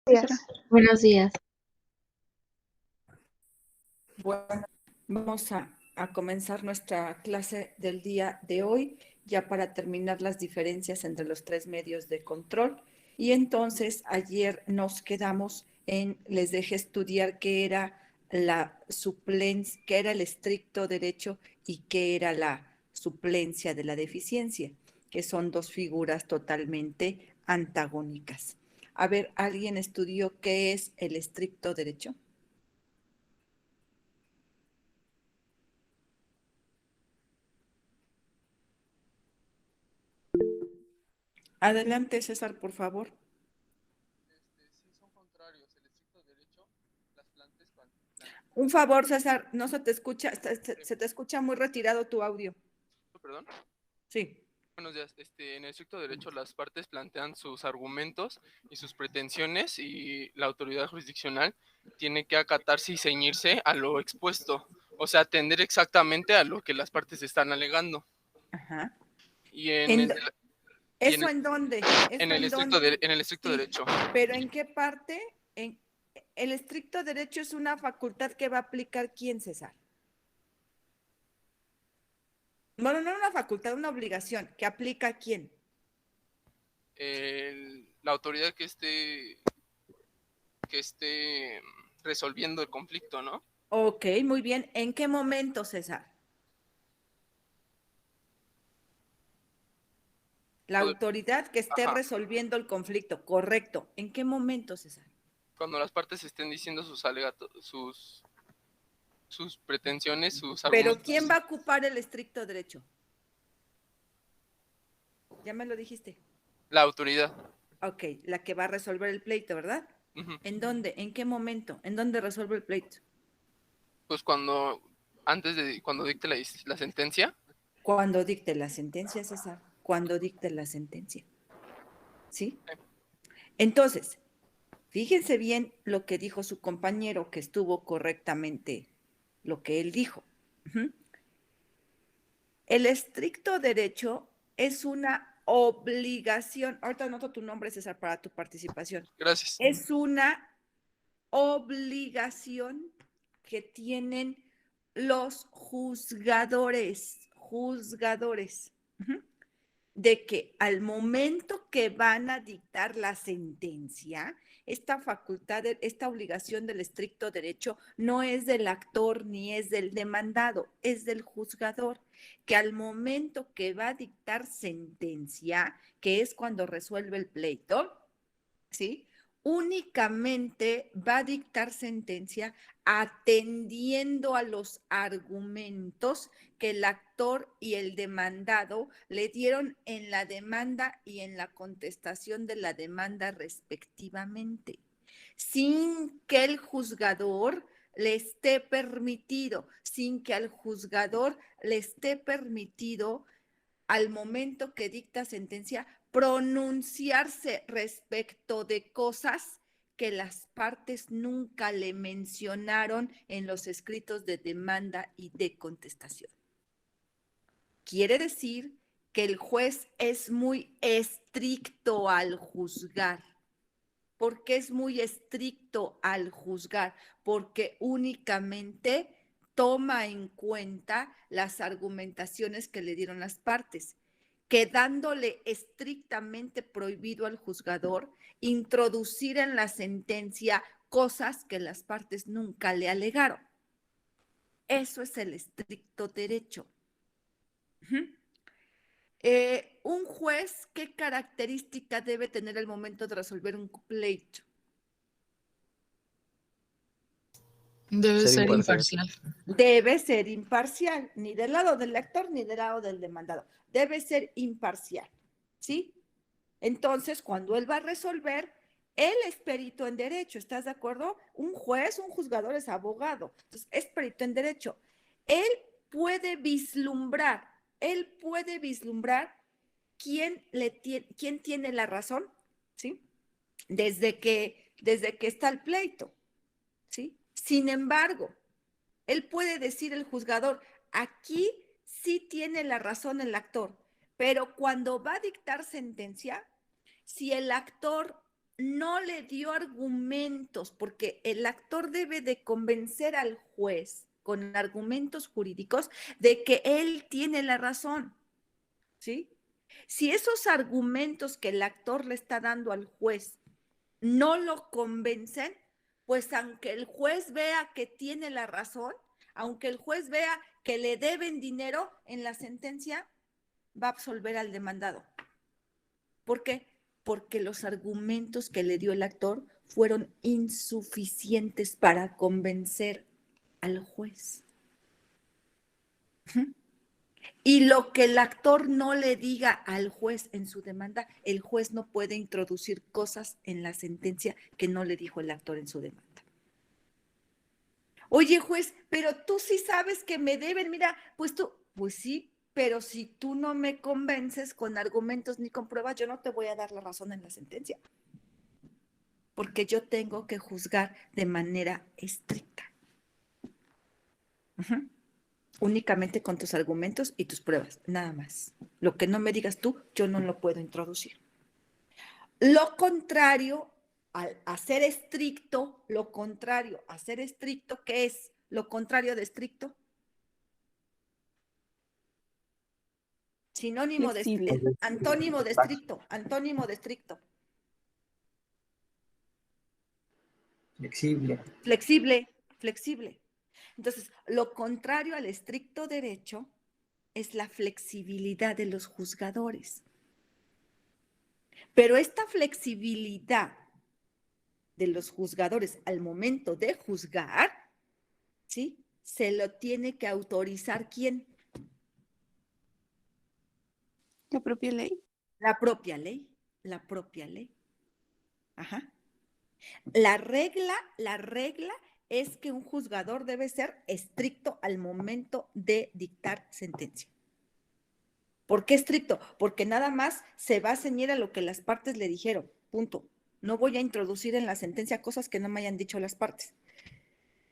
Días. Buenos días. Bueno, vamos a comenzar nuestra clase del día de hoy, ya para terminar las diferencias entre los tres medios de control. Y entonces ayer nos quedamos les dejé estudiar qué era la suplencia, qué era el estricto derecho y qué era la suplencia de la deficiencia, que son dos figuras totalmente antagónicas. A ver, ¿alguien estudió qué es el estricto derecho? Adelante, César, por favor. Sí, son contrarios. El estricto derecho, las plantas. Un favor, César, no se te escucha, se te escucha muy retirado tu audio. Perdón. Sí. Buenos días. En el estricto derecho, las partes plantean sus argumentos y sus pretensiones, y la autoridad jurisdiccional tiene que acatarse y ceñirse a lo expuesto, o sea, atender exactamente a lo que las partes están alegando. Ajá. Y ¿Eso en dónde? En el estricto Sí, derecho. pero ¿en qué parte? El estricto derecho es una facultad que va a aplicar ¿quién, César? Bueno, no una facultad, una obligación. ¿Que aplica quién? La autoridad que esté resolviendo el conflicto, ¿no? Ok, muy bien. ¿En qué momento, César? La autoridad que esté resolviendo el conflicto, correcto. ¿En qué momento, César? Cuando las partes estén diciendo sus alegatos, sus pretensiones, sus Pero argumentos. ¿quién va a ocupar el estricto derecho? Ya me lo dijiste. La autoridad. Ok, la que va a resolver el pleito, ¿verdad? ¿En dónde? ¿En qué momento? ¿En dónde resuelve el pleito? Pues cuando dicte la sentencia. Cuando dicte la sentencia, César. Cuando dicte la sentencia. ¿Sí? Entonces, fíjense bien lo que dijo su compañero, que estuvo correctamente lo que él dijo. El estricto derecho es una obligación. Ahorita anoto tu nombre, César, para tu participación. Gracias. Es una obligación que tienen los juzgadores, de que al momento que van a dictar la sentencia, esta facultad, esta obligación del estricto derecho no es del actor ni es del demandado, es del juzgador, que al momento que va a dictar sentencia, que es cuando resuelve el pleito, ¿sí? Únicamente va a dictar sentencia atendiendo a los argumentos que el actor y el demandado le dieron en la demanda y en la contestación de la demanda respectivamente, sin que el juzgador le esté permitido, sin que al juzgador le esté permitido al momento que dicta sentencia, pronunciarse respecto de cosas que las partes nunca le mencionaron en los escritos de demanda y de contestación. Quiere decir que el juez es muy estricto al juzgar. ¿Por qué es muy estricto al juzgar? Porque únicamente toma en cuenta las argumentaciones que le dieron las partes, quedándole estrictamente prohibido al juzgador introducir en la sentencia cosas que las partes nunca le alegaron. Eso es el estricto derecho. Un juez, ¿qué característica debe tener al momento de resolver un pleito? Debe ser imparcial. Debe ser imparcial, ni del lado del actor ni del lado del demandado. Debe ser imparcial, ¿sí? Entonces, cuando él va a resolver, él es perito en derecho, ¿estás de acuerdo? Un juez, un juzgador es abogado, entonces es perito en derecho. Él puede vislumbrar quién tiene la razón, ¿sí? Desde que está el pleito, ¿sí? Sin embargo, él puede decir el juzgador, aquí sí tiene la razón el actor, pero cuando va a dictar sentencia, si el actor no le dio argumentos, porque el actor debe de convencer al juez con argumentos jurídicos de que él tiene la razón, ¿sí? Si esos argumentos que el actor le está dando al juez no lo convencen, pues aunque el juez vea que tiene la razón, aunque el juez vea que le deben dinero, en la sentencia va a absolver al demandado. ¿Por qué? Porque los argumentos que le dio el actor fueron insuficientes para convencer al juez. Y lo que el actor no le diga al juez en su demanda, el juez no puede introducir cosas en la sentencia que no le dijo el actor en su demanda. Oye, juez, pero tú sí sabes que me deben, mira, pues sí, pero si tú no me convences con argumentos ni con pruebas, yo no te voy a dar la razón en la sentencia. Porque yo tengo que juzgar de manera estricta. Únicamente con tus argumentos y tus pruebas, nada más. Lo que no me digas tú, yo no lo puedo introducir. Lo contrario, al hacer estricto, ¿qué es lo contrario de estricto? Sinónimo de antónimo de estricto, antónimo de estricto. Flexible. Flexible, flexible. Entonces, lo contrario al estricto derecho es la flexibilidad de los juzgadores. Pero esta flexibilidad de los juzgadores al momento de juzgar, ¿sí? Se lo tiene que autorizar ¿quién? ¿La propia ley? La propia ley, la propia ley. Ajá. La regla es que un juzgador debe ser estricto al momento de dictar sentencia. ¿Por qué estricto? Porque nada más se va a ceñir a lo que las partes le dijeron, punto. No voy a introducir en la sentencia cosas que no me hayan dicho las partes.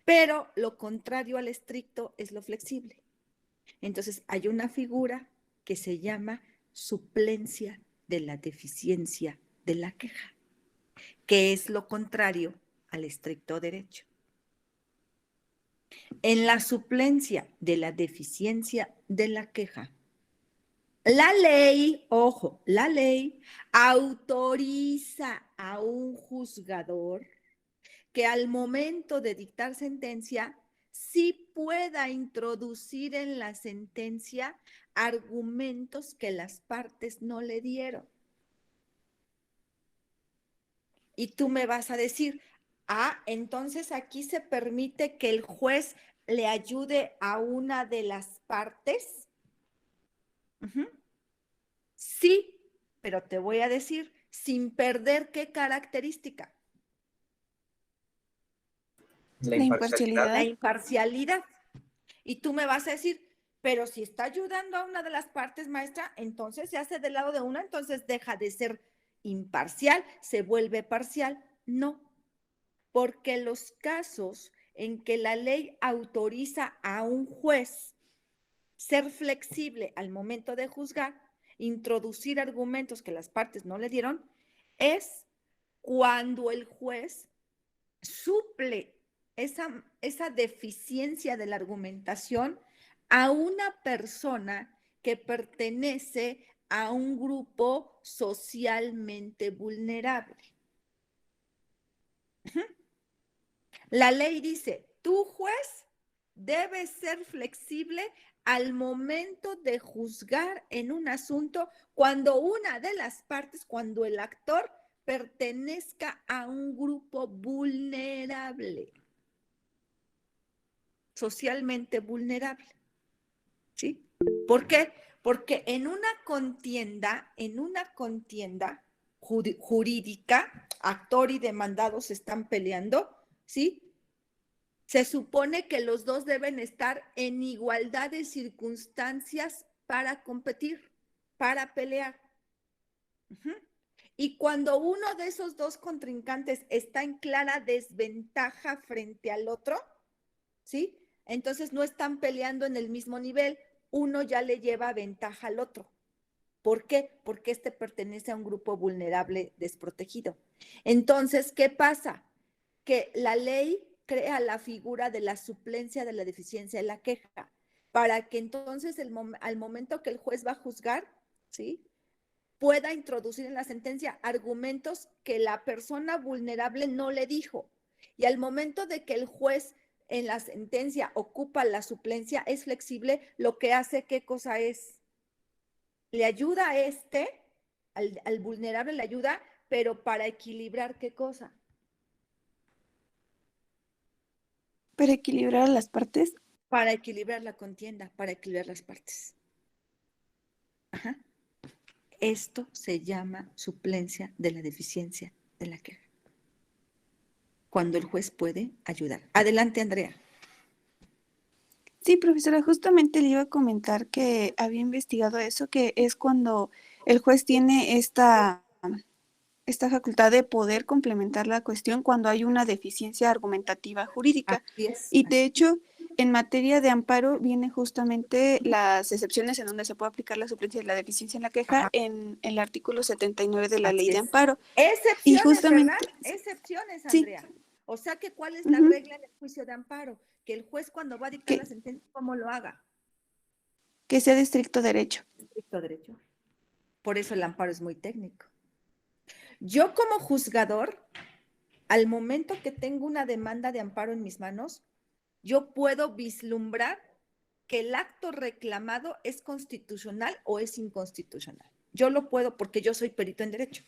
Pero lo contrario al estricto es lo flexible. Entonces hay una figura que se llama suplencia de la deficiencia de la queja, que es lo contrario al estricto derecho. En la suplencia de la deficiencia de la queja, la ley, ojo, la ley autoriza a un juzgador que al momento de dictar sentencia sí pueda introducir en la sentencia argumentos que las partes no le dieron. Y tú me vas a decir, entonces aquí se permite que el juez le ayude a una de las partes. Sí, pero te voy a decir, sin perder qué característica. La imparcialidad. La imparcialidad. Y tú me vas a decir, pero si está ayudando a una de las partes, maestra, entonces se hace del lado de una, entonces deja de ser imparcial, se vuelve parcial. No, porque los casos en que la ley autoriza a un juez ser flexible al momento de juzgar, introducir argumentos que las partes no le dieron, es cuando el juez suple esa deficiencia de la argumentación a una persona que pertenece a un grupo socialmente vulnerable. La ley dice, tú juez debes ser flexible al momento de juzgar en un asunto cuando una de las partes, cuando el actor pertenezca a un grupo vulnerable, socialmente vulnerable. ¿Sí? ¿Por qué? Porque en una contienda jurídica, actor y demandado se están peleando, ¿sí? Se supone que los dos deben estar en igualdad de circunstancias para competir, para pelear. Y cuando uno de esos dos contrincantes está en clara desventaja frente al otro, ¿sí? Entonces no están peleando en el mismo nivel, uno ya le lleva ventaja al otro. ¿Por qué? Porque este pertenece a un grupo vulnerable desprotegido. Entonces, ¿qué pasa? Que la ley crea la figura de la suplencia de la deficiencia de la queja, para que entonces al momento que el juez va a juzgar, ¿sí?, pueda introducir en la sentencia argumentos que la persona vulnerable no le dijo. Y al momento de que el juez en la sentencia ocupa la suplencia, es flexible, lo que hace, ¿qué cosa es? Le ayuda a al vulnerable le ayuda, pero para equilibrar, ¿qué cosa? Para equilibrar a las partes. Para equilibrar la contienda, para equilibrar las partes. Ajá. Esto se llama suplencia de la deficiencia de la queja. Cuando el juez puede ayudar. Adelante, Andrea. Sí, profesora, justamente le iba a comentar que había investigado eso, que es cuando el juez tiene esta facultad de poder complementar la cuestión cuando hay una deficiencia argumentativa jurídica. Así es. Y de hecho, en materia de amparo viene justamente las excepciones en donde se puede aplicar la suplencia de la deficiencia en la queja en el artículo 79 de la Así ley de es. amparo. Excepciones, Y justamente, ¿verdad? Excepciones, sí. Andrea. O sea que, ¿cuál es la Ujú. regla en el juicio de amparo? Que el juez, cuando va a dictar la sentencia, ¿cómo lo haga? Que sea de estricto derecho. Estricto derecho. Por eso el amparo es muy técnico. Yo, como juzgador, al momento que tengo una demanda de amparo en mis manos, yo puedo vislumbrar que el acto reclamado es constitucional o es inconstitucional. Yo lo puedo, porque yo soy perito en derecho.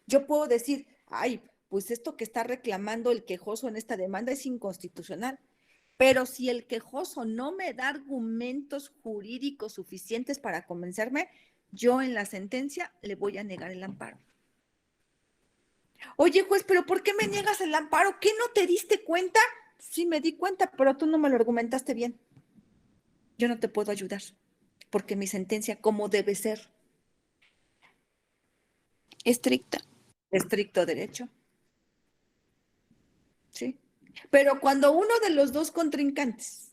Yo puedo decir, ay, pues esto que está reclamando el quejoso en esta demanda es inconstitucional. Pero si el quejoso no me da argumentos jurídicos suficientes para convencerme, yo en la sentencia le voy a negar el amparo. Oye, juez, ¿pero por qué me niegas el amparo? ¿Qué, no te diste cuenta? Sí, me di cuenta, pero tú no me lo argumentaste bien. Yo no te puedo ayudar, porque mi sentencia, ¿cómo debe ser? Estricta. Estricto derecho. ¿Sí? Pero cuando uno de los dos contrincantes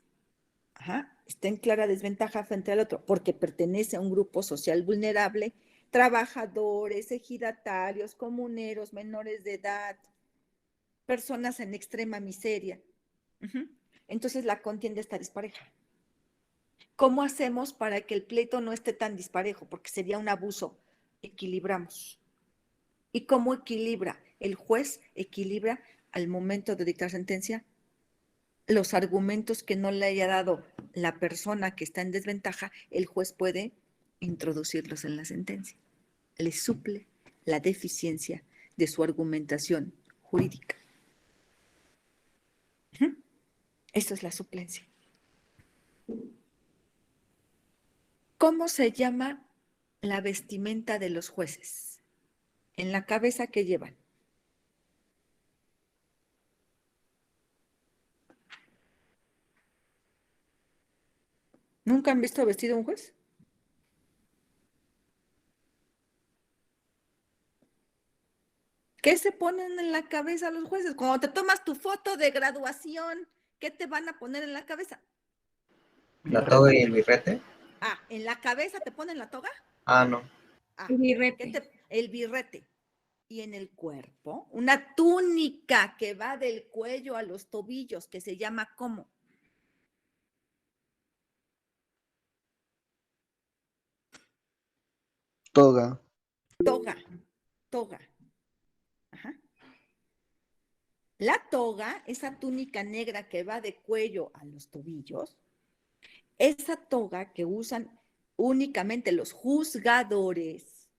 está en clara desventaja frente al otro, porque pertenece a un grupo social vulnerable, trabajadores, ejidatarios, comuneros, menores de edad, personas en extrema miseria, entonces la contienda está dispareja. ¿Cómo hacemos para que el pleito no esté tan disparejo? Porque sería un abuso. Equilibramos. ¿Y cómo equilibra? El juez equilibra al momento de dictar sentencia los argumentos que no le haya dado la persona que está en desventaja, el juez puede introducirlos en la sentencia. Le suple la deficiencia de su argumentación jurídica. Esto es la suplencia. ¿Cómo se llama la vestimenta de los jueces? En la cabeza, ¿qué llevan? ¿Nunca han visto vestido un juez? ¿Qué se ponen en la cabeza los jueces? Cuando te tomas tu foto de graduación, ¿qué te van a poner en la cabeza? ¿La toga y el birrete? Ah, ¿en la cabeza te ponen la toga? Ah, no. Ah, El birrete. el birrete. Y en el cuerpo, una túnica que va del cuello a los tobillos, que se llama ¿cómo? Toga. Toga. Toga. Ajá. La toga, esa túnica negra que va de cuello a los tobillos, esa toga que usan únicamente los juzgadores.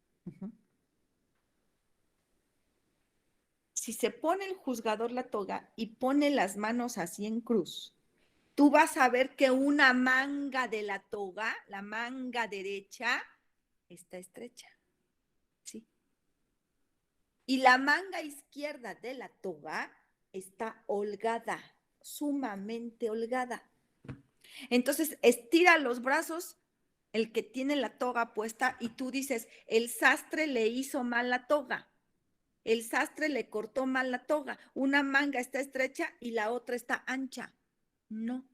Si se pone el juzgador la toga y pone las manos así en cruz, tú vas a ver que una manga de la toga, la manga derecha, está estrecha. ¿Sí? Y la manga izquierda de la toga está holgada, sumamente holgada. Entonces, estira los brazos el que tiene la toga puesta y tú dices, el sastre le hizo mal la toga. El sastre le cortó mal la toga. Una manga está estrecha y la otra está ancha. No,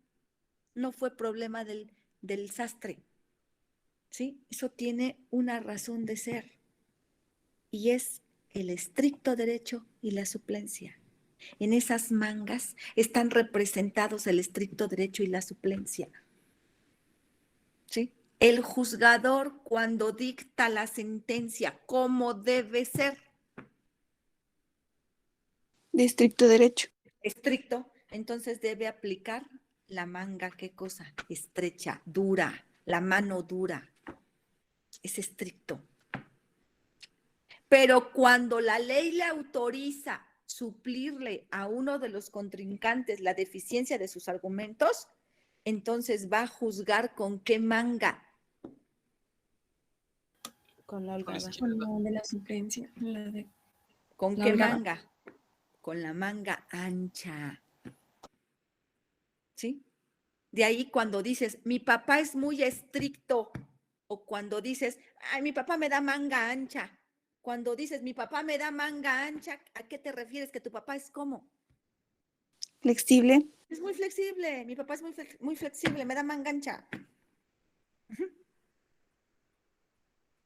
no fue problema del sastre. ¿sí? Eso tiene una razón de ser y es el estricto derecho y la suplencia. En esas mangas están representados el estricto derecho y la suplencia, ¿sí? El juzgador cuando dicta la sentencia, ¿cómo debe ser? De estricto derecho. Estricto, entonces debe aplicar la manga, ¿qué cosa? Estrecha, dura, la mano dura. Es estricto. Pero cuando la ley le autoriza suplirle a uno de los contrincantes la deficiencia de sus argumentos, entonces va a juzgar con qué manga. Con la holgada. izquierda. Con la de la suplencia. ¿Con La qué holgada. manga? Con la manga ancha. ¿Sí? De ahí cuando dices, mi papá es muy estricto, o cuando dices, ay, mi papá me da manga ancha. Cuando dices, mi papá me da manga ancha, ¿a qué te refieres? ¿Que tu papá es cómo? Flexible. Es muy flexible, mi papá es muy flexible, me da manga ancha.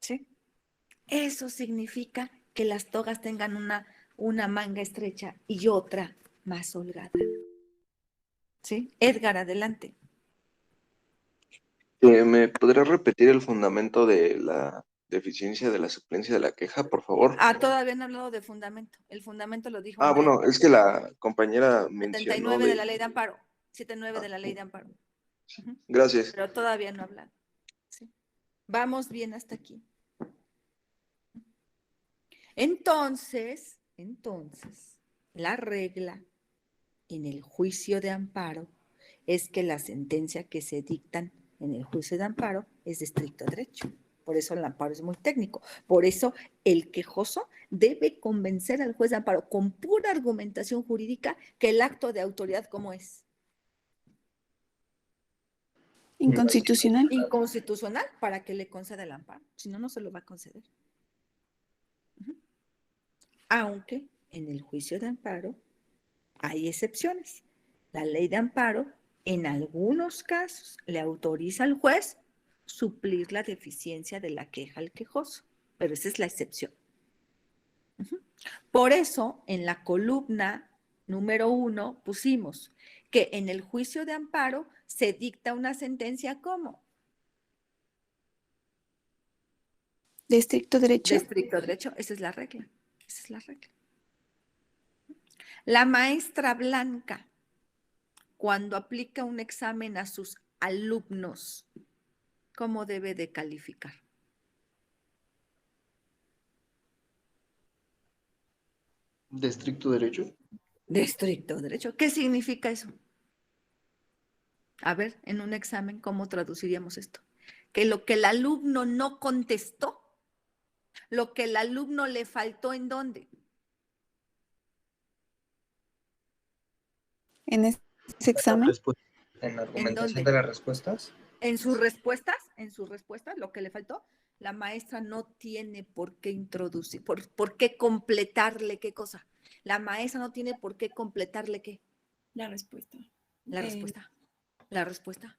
¿Sí? Eso significa que las togas tengan una manga estrecha y otra más holgada. ¿Sí? Edgar, adelante. ¿Me podrías repetir el fundamento de la deficiencia de la suplencia de la queja, por favor? Todavía no he hablado de fundamento. El fundamento lo dijo María. Bueno, es que la compañera mencionó 79 de la ley de amparo. 79 de la ley de amparo. Gracias. Pero todavía no he hablado. ¿Sí? Vamos bien hasta aquí. Entonces, la regla en el juicio de amparo es que la sentencia que se dictan en el juicio de amparo es de estricto derecho. Por eso el amparo es muy técnico. Por eso el quejoso debe convencer al juez de amparo con pura argumentación jurídica que el acto de autoridad, ¿cómo es? Inconstitucional. Inconstitucional para que le conceda el amparo. Si no, no se lo va a conceder. Aunque en el juicio de amparo hay excepciones. La ley de amparo, en algunos casos, le autoriza al juez suplir la deficiencia de la queja al quejoso, pero esa es la excepción. Por eso, en la columna número 1 pusimos que en el juicio de amparo se dicta una sentencia ¿cómo? De estricto derecho. De estricto derecho, esa es la regla. Esa es la regla. La maestra Blanca, cuando aplica un examen a sus alumnos, ¿cómo debe de calificar? ¿De estricto derecho? De estricto derecho. ¿Qué significa eso? A ver, en un examen, ¿cómo traduciríamos esto? Que lo que el alumno no contestó, lo que el alumno le faltó, ¿en dónde? En ese examen. En la ¿En argumentación dónde? de las respuestas. En sus respuestas, lo que le faltó, la maestra no tiene por qué introducir, por qué completarle qué cosa. La maestra no tiene por qué completarle qué. La respuesta. La respuesta. La respuesta.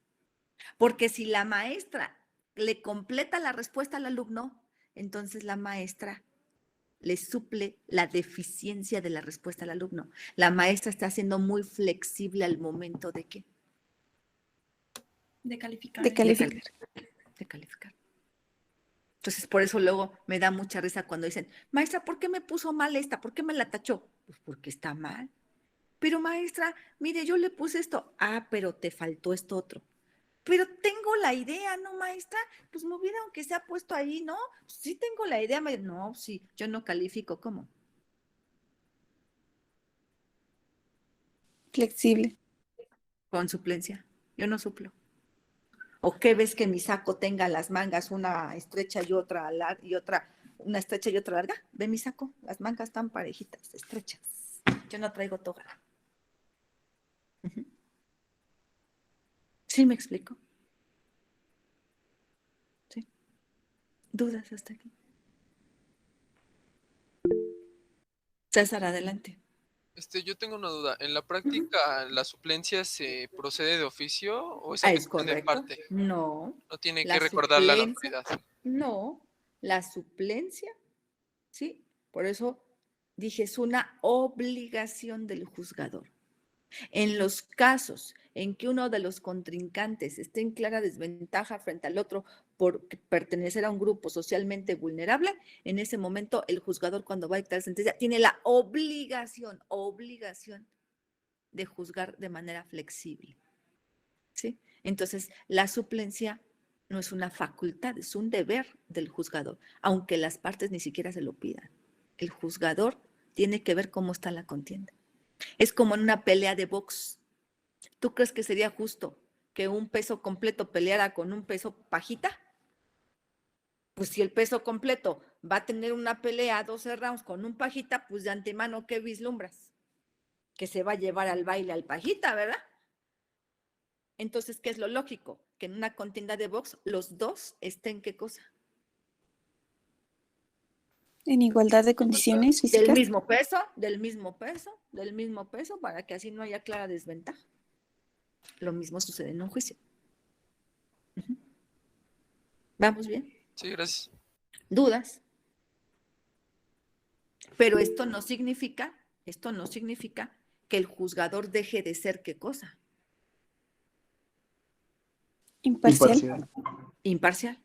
Porque si la maestra le completa la respuesta al alumno, entonces la maestra le suple la deficiencia de la respuesta al alumno. La maestra está siendo muy flexible al momento de qué. De calificar. De calificar. De calificar. Entonces, por eso luego me da mucha risa cuando dicen, maestra, ¿por qué me puso mal esta? ¿Por qué me la tachó? Pues porque está mal. Pero maestra, mire, yo le puse esto. Pero te faltó esto otro. Pero tengo la idea, ¿no, maestra? Pues me hubiera, aunque sea puesto ahí, ¿no? Sí tengo la idea. No, sí, yo no califico. ¿Cómo? Flexible. Con suplencia. Yo no suplo. ¿O qué ves que mi saco tenga las mangas, una estrecha y otra larga, una estrecha y otra larga? Ve mi saco, las mangas están parejitas, estrechas. Yo no traigo toga. ¿Sí me explico? ¿Sí? ¿Dudas hasta aquí? César, adelante. Yo tengo una duda. ¿En la práctica la suplencia se procede de oficio o es Ah, es omisión de correcto. parte? No, No tiene la que recordarle a la suplencia, autoridad. no, la suplencia, ¿sí? Por eso dije, es una obligación del juzgador. En los casos en que uno de los contrincantes esté en clara desventaja frente al otro por pertenecer a un grupo socialmente vulnerable, en ese momento el juzgador, cuando va a dictar sentencia, tiene la obligación de juzgar de manera flexible, ¿sí? Entonces, la suplencia no es una facultad, es un deber del juzgador, aunque las partes ni siquiera se lo pidan. El juzgador tiene que ver cómo está la contienda. Es como en una pelea de box. ¿Tú crees que sería justo que un peso completo peleara con un peso pajita? Pues si el peso completo va a tener una pelea 12 rounds con un pajita, pues de antemano, ¿qué vislumbras? Que se va a llevar al baile al pajita, ¿verdad? Entonces, ¿qué es lo lógico? Que en una contienda de box los dos estén, ¿qué cosa? En igualdad de condiciones Del físicas. mismo peso, del mismo peso, del mismo peso, para que así no haya clara desventaja. Lo mismo sucede en un juicio. ¿Vamos bien? Sí, gracias. ¿Dudas? Pero esto no significa que el juzgador deje de ser ¿qué cosa? Imparcial. Imparcial.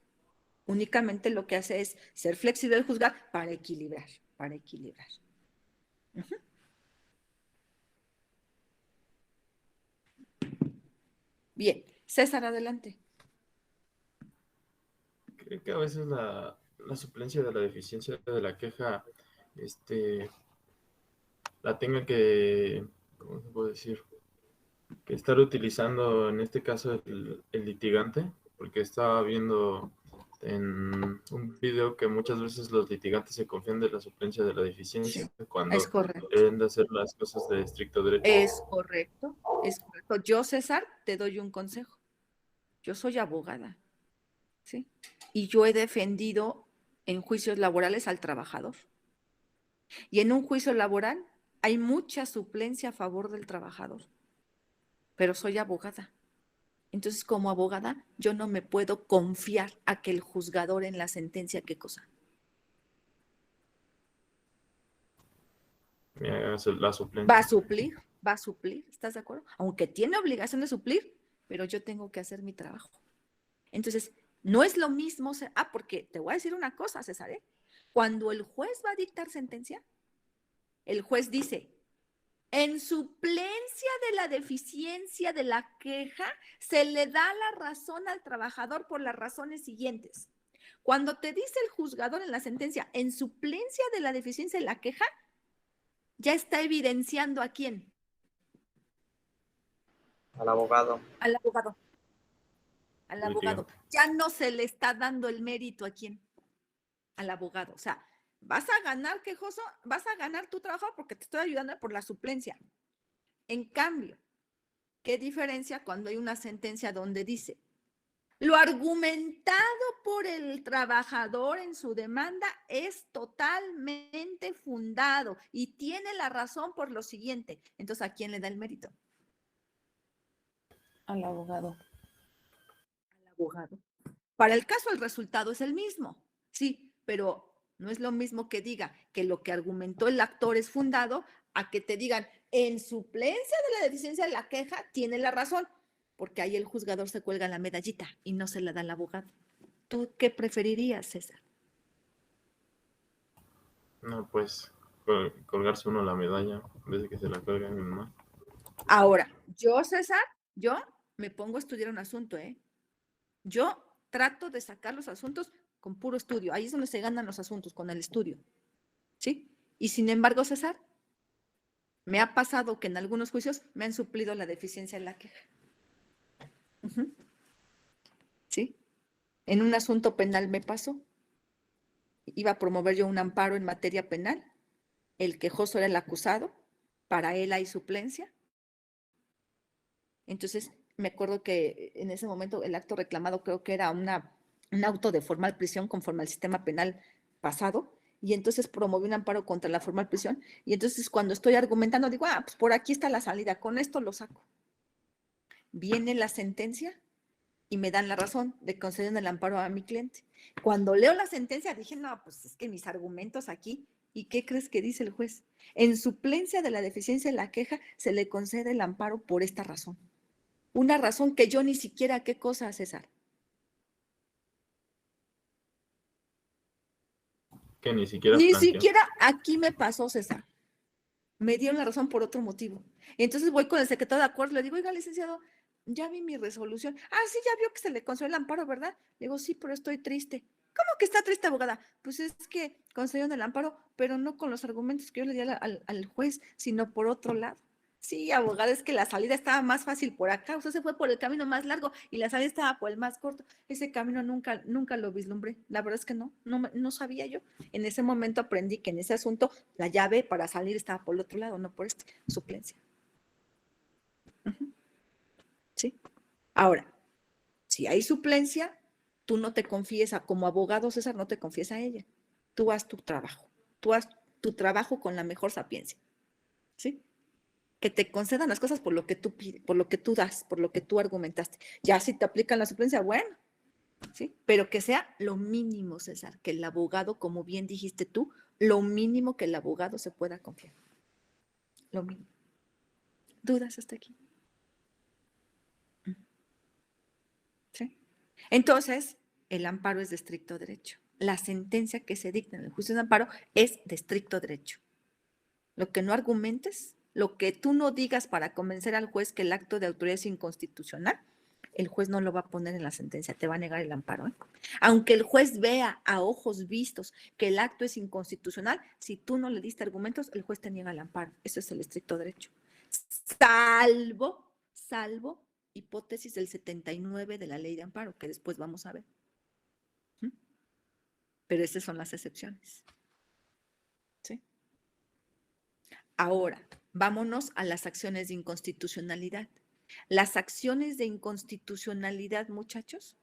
Únicamente lo que hace es ser flexible al juzgar para equilibrar, para equilibrar. Ujú. Bien, César, adelante. Creo que a veces la suplencia de la deficiencia de la queja, la tenga que, ¿cómo se puede decir? Que estar utilizando en este caso el litigante, porque estaba viendo en un video que muchas veces los litigantes se confían de la suplencia de la deficiencia Es cuando correcto. deben de hacer las cosas de estricto derecho. Es correcto, es correcto. Yo, César, te doy un consejo. Yo soy abogada, ¿sí? Y yo he defendido en juicios laborales al trabajador. Y en un juicio laboral hay mucha suplencia a favor del trabajador, pero soy abogada. Entonces, como abogada, yo no me puedo confiar a que el juzgador en la sentencia, ¿qué cosa? Me hagas la suplencia. Va a suplir, ¿estás de acuerdo? Aunque tiene obligación de suplir, pero yo tengo que hacer mi trabajo. Entonces, no es lo mismo, porque te voy a decir una cosa, César, ¿eh? Cuando el juez va a dictar sentencia, el juez dice, en suplencia de la deficiencia de la queja, se le da la razón al trabajador por las razones siguientes. Cuando te dice el juzgador en la sentencia, en suplencia de la deficiencia de la queja, ya está evidenciando ¿a quién? Al abogado. Al abogado. Al abogado. Ya no se le está dando el mérito ¿a quién? Al abogado. O sea, vas a ganar, quejoso, vas a ganar tu trabajo porque te estoy ayudando por la suplencia. En cambio, ¿qué diferencia cuando hay una sentencia donde dice, lo argumentado por el trabajador en su demanda es totalmente fundado y tiene la razón por lo siguiente? Entonces, ¿a quién le da el mérito? Al abogado. Al abogado. Para el caso, el resultado es el mismo, sí, pero no es lo mismo que diga que lo que argumentó el actor es fundado a que te digan, en suplencia de la deficiencia de la queja, tiene la razón, porque ahí el juzgador se cuelga la medallita y no se la da al abogado. ¿Tú qué preferirías, César? No, pues colgarse uno la medalla en vez de que se la cuelgue a mi mamá. Ahora, yo, César, yo me pongo a estudiar un asunto, ¿eh? Yo trato de sacar los asuntos con puro estudio. Ahí es donde se ganan los asuntos, con el estudio. ¿Sí? Y sin embargo, César, me ha pasado que en algunos juicios me han suplido la deficiencia en la queja. ¿Sí? En un asunto penal me pasó. Iba a promover yo un amparo en materia penal. El quejoso era el acusado. Para él hay suplencia. Entonces, me acuerdo que en ese momento el acto reclamado creo que era un auto de formal prisión conforme al sistema penal pasado. y entonces promoví un amparo contra la formal prisión, y entonces cuando estoy argumentando digo, pues por aquí está la salida, con esto lo saco. Viene la sentencia y me dan la razón de conceder el amparo a mi cliente. Cuando leo la sentencia dije, no, pues es que mis argumentos aquí, ¿y qué crees que dice el juez? En suplencia de la deficiencia de la queja se le concede el amparo por esta razón. Una razón que yo ni siquiera, ¿qué cosa, César? Que ni siquiera Ni planteó. siquiera aquí me pasó, César. Me dieron la razón por otro motivo. Entonces voy con el secretario de acuerdo, le digo, oiga, licenciado, ya vi mi resolución. Sí, ya vio que se le concedió el amparo, ¿verdad? Le digo, sí, pero estoy triste. ¿Cómo que está triste, abogada? Pues es que concedieron el amparo, pero no con los argumentos que yo le di al juez, sino por otro lado. Sí, abogada, es que la salida estaba más fácil por acá. Usted se fue por el camino más largo y la salida estaba por el más corto. Ese camino nunca lo vislumbré. La verdad es que no sabía yo. En ese momento aprendí que en ese asunto la llave para salir estaba por el otro lado, no por suplencia. ¿Sí? Ahora, si hay suplencia, tú no te confiesa, como abogado, César, no te confiesa a ella. Tú haz tu trabajo. Tú haz tu trabajo con la mejor sapiencia. ¿Sí? Que te concedan las cosas por lo que tú pides, por lo que tú das, por lo que tú argumentaste. Ya si te aplican la suplencia, bueno, ¿sí? Pero que sea lo mínimo, César, que el abogado, como bien dijiste tú, lo mínimo que el abogado se pueda confiar. Lo mínimo. ¿Dudas hasta aquí? ¿Sí? Entonces, el amparo es de estricto derecho. La sentencia que se dicta en el juicio de amparo es de estricto derecho. Lo que no argumentes, lo que tú no digas para convencer al juez que el acto de autoridad es inconstitucional, el juez no lo va a poner en la sentencia, te va a negar el amparo. Aunque el juez vea a ojos vistos que el acto es inconstitucional, si tú no le diste argumentos, el juez te niega el amparo. Eso es el estricto derecho. Salvo hipótesis del 79 de la ley de amparo, que después vamos a ver. Pero esas son las excepciones. ¿Sí? Ahora, vámonos a las acciones de inconstitucionalidad. Las acciones de inconstitucionalidad, muchachos,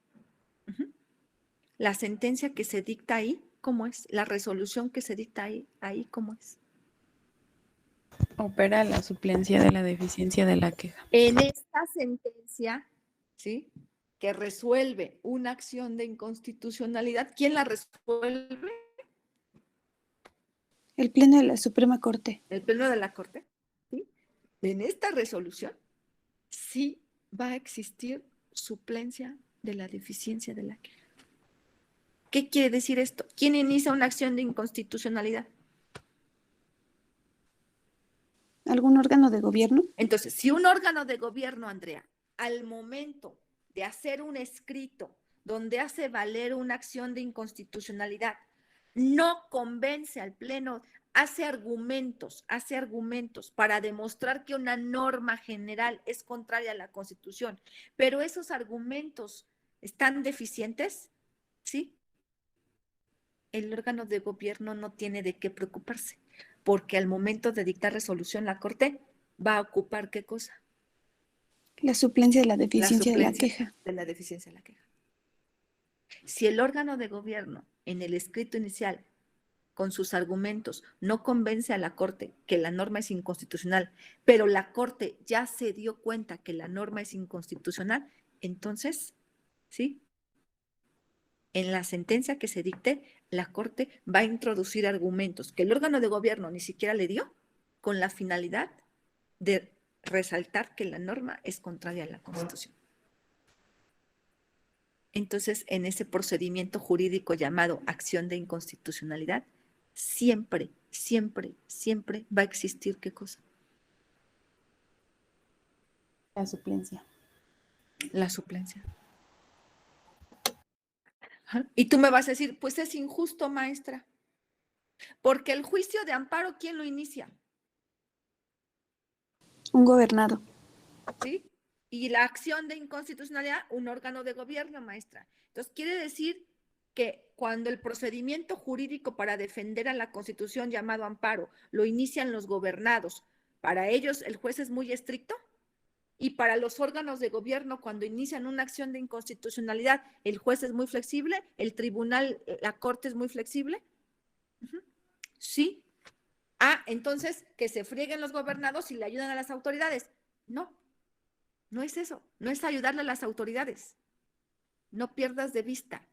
la sentencia que se dicta ahí, ¿cómo es? La resolución que se dicta ahí, ¿cómo es? Opera la suplencia de la deficiencia de la queja. En esta sentencia, ¿sí?, que resuelve una acción de inconstitucionalidad, ¿quién la resuelve? El Pleno de la Suprema Corte. El Pleno de la Corte. ¿Sí? En esta resolución sí va a existir suplencia de la deficiencia de la queja. ¿Qué quiere decir esto? ¿Quién inicia una acción de inconstitucionalidad? ¿Algún órgano de gobierno? Entonces, si un órgano de gobierno, Andrea, al momento de hacer un escrito donde hace valer una acción de inconstitucionalidad, no convence al Pleno, hace argumentos para demostrar que una norma general es contraria a la Constitución, pero esos argumentos están deficientes, ¿sí? El órgano de gobierno no tiene de qué preocuparse, porque al momento de dictar resolución la Corte va a ocupar ¿qué cosa? La suplencia de la deficiencia de la queja. De la deficiencia de la queja. Si el órgano de gobierno en el escrito inicial con sus argumentos no convence a la Corte que la norma es inconstitucional, pero la Corte ya se dio cuenta que la norma es inconstitucional, entonces, ¿sí?, en la sentencia que se dicte, la Corte va a introducir argumentos que el órgano de gobierno ni siquiera le dio, con la finalidad de resaltar que la norma es contraria a la Constitución. Entonces, en ese procedimiento jurídico llamado acción de inconstitucionalidad, siempre va a existir ¿qué cosa? La suplencia. La suplencia. Y tú me vas a decir, pues es injusto, maestra, porque el juicio de amparo, ¿quién lo inicia? Un gobernado. ¿Sí? Y la acción de inconstitucionalidad, un órgano de gobierno, maestra. Entonces, quiere decir que cuando el procedimiento jurídico para defender a la Constitución llamado amparo lo inician los gobernados, ¿para ellos el juez es muy estricto? Y para los órganos de gobierno, cuando inician una acción de inconstitucionalidad, el juez es muy flexible, el tribunal, la Corte es muy flexible. Sí. Entonces, que se frieguen los gobernados y le ayudan a las autoridades. No, no es eso. No es ayudarle a las autoridades. No pierdas de vista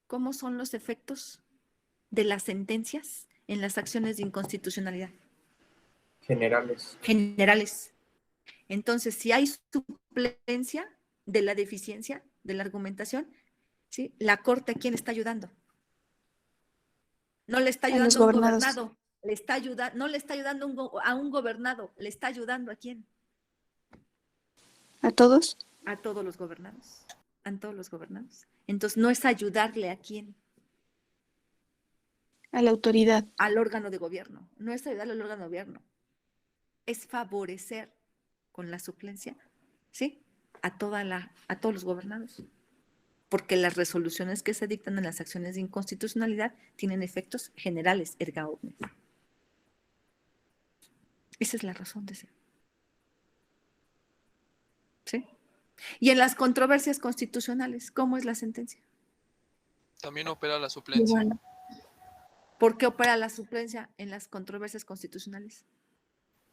cómo son los efectos de las sentencias en las acciones de inconstitucionalidad. Generales. Entonces, si hay suplencia de la deficiencia de la argumentación, ¿sí? La Corte, ¿a quién está ayudando? No le está A los ayudando a un gobernados. gobernado, no le está ayudando a un gobernado, le está ayudando ¿a quién? ¿A todos? A todos los gobernados, a todos los gobernados. Entonces, no es ayudarle a quién, A la autoridad. al órgano de gobierno, no es ayudarle al órgano de gobierno, es favorecer con la suplencia, ¿sí? A todos los gobernados. Porque las resoluciones que se dictan en las acciones de inconstitucionalidad tienen efectos generales, erga omnes. Esa es la razón de ser. ¿Sí? Y en las controversias constitucionales, ¿cómo es la sentencia? También opera la suplencia. Igual. ¿Por qué opera la suplencia en las controversias constitucionales?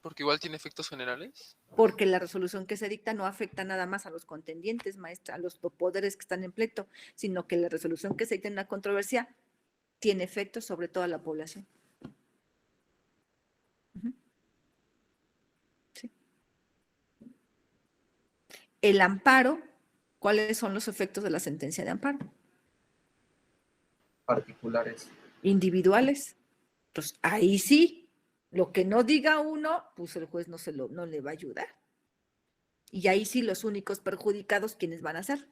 Porque igual tiene efectos generales. Porque la resolución que se dicta no afecta nada más a los contendientes, maestra, a los poderes que están en pleito, sino que la resolución que se dicta en una controversia tiene efectos sobre toda la población. Sí. El amparo, ¿cuáles son los efectos de la sentencia de amparo? Particulares. Individuales. Entonces, ahí sí, lo que no diga uno, pues el juez no le va a ayudar. Y ahí sí los únicos perjudicados, ¿quiénes van a ser?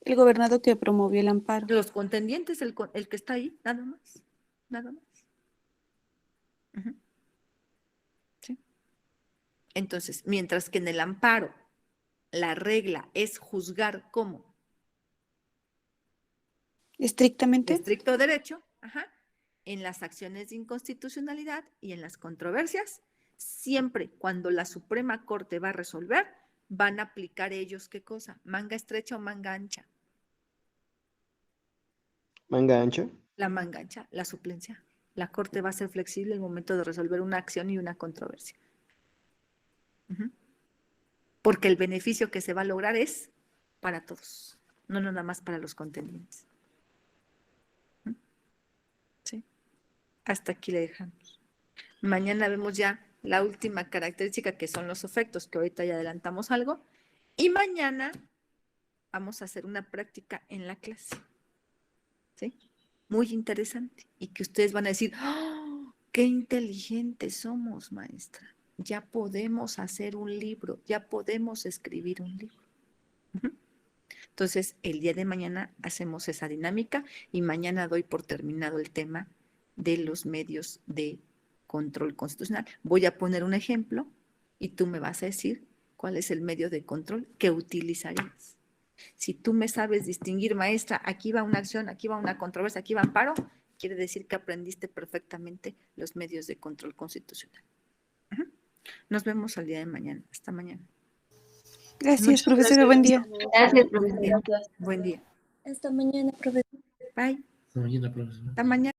El gobernado que promovió el amparo. Los contendientes, el que está ahí, nada más. Nada más. Uh-huh. ¿Sí? Entonces, mientras que en el amparo la regla es juzgar como Estrictamente. estricto derecho, ajá, en las acciones de inconstitucionalidad y en las controversias, siempre cuando la Suprema Corte va a resolver, van a aplicar ellos, ¿qué cosa? ¿Manga estrecha o manga ancha? ¿Manga ancha? La manga ancha, la suplencia. La Corte va a ser flexible en el momento de resolver una acción y una controversia. Uh-huh. Porque el beneficio que se va a lograr es para todos, no nada más para los contendientes. ¿Sí? Hasta aquí le dejamos. Mañana vemos ya la última característica, que son los efectos, que ahorita ya adelantamos algo. Y mañana vamos a hacer una práctica en la clase. ¿Sí? Muy interesante. Y que ustedes van a decir, ¡oh, qué inteligentes somos, maestra! Ya podemos hacer un libro, ya podemos escribir un libro. Uh-huh. Entonces, el día de mañana hacemos esa dinámica y mañana doy por terminado el tema de los medios de control constitucional. Voy a poner un ejemplo y tú me vas a decir cuál es el medio de control que utilizarías. Si tú me sabes distinguir, maestra, aquí va una acción, aquí va una controversia, aquí va amparo, quiere decir que aprendiste perfectamente los medios de control constitucional. Uh-huh. Nos vemos al día de mañana. Hasta mañana. Gracias, profesora. Buen día. Gracias, Buen día. profesora. Buen día. Hasta mañana, profesora. Bye. Hasta mañana, profesor. Hasta mañana.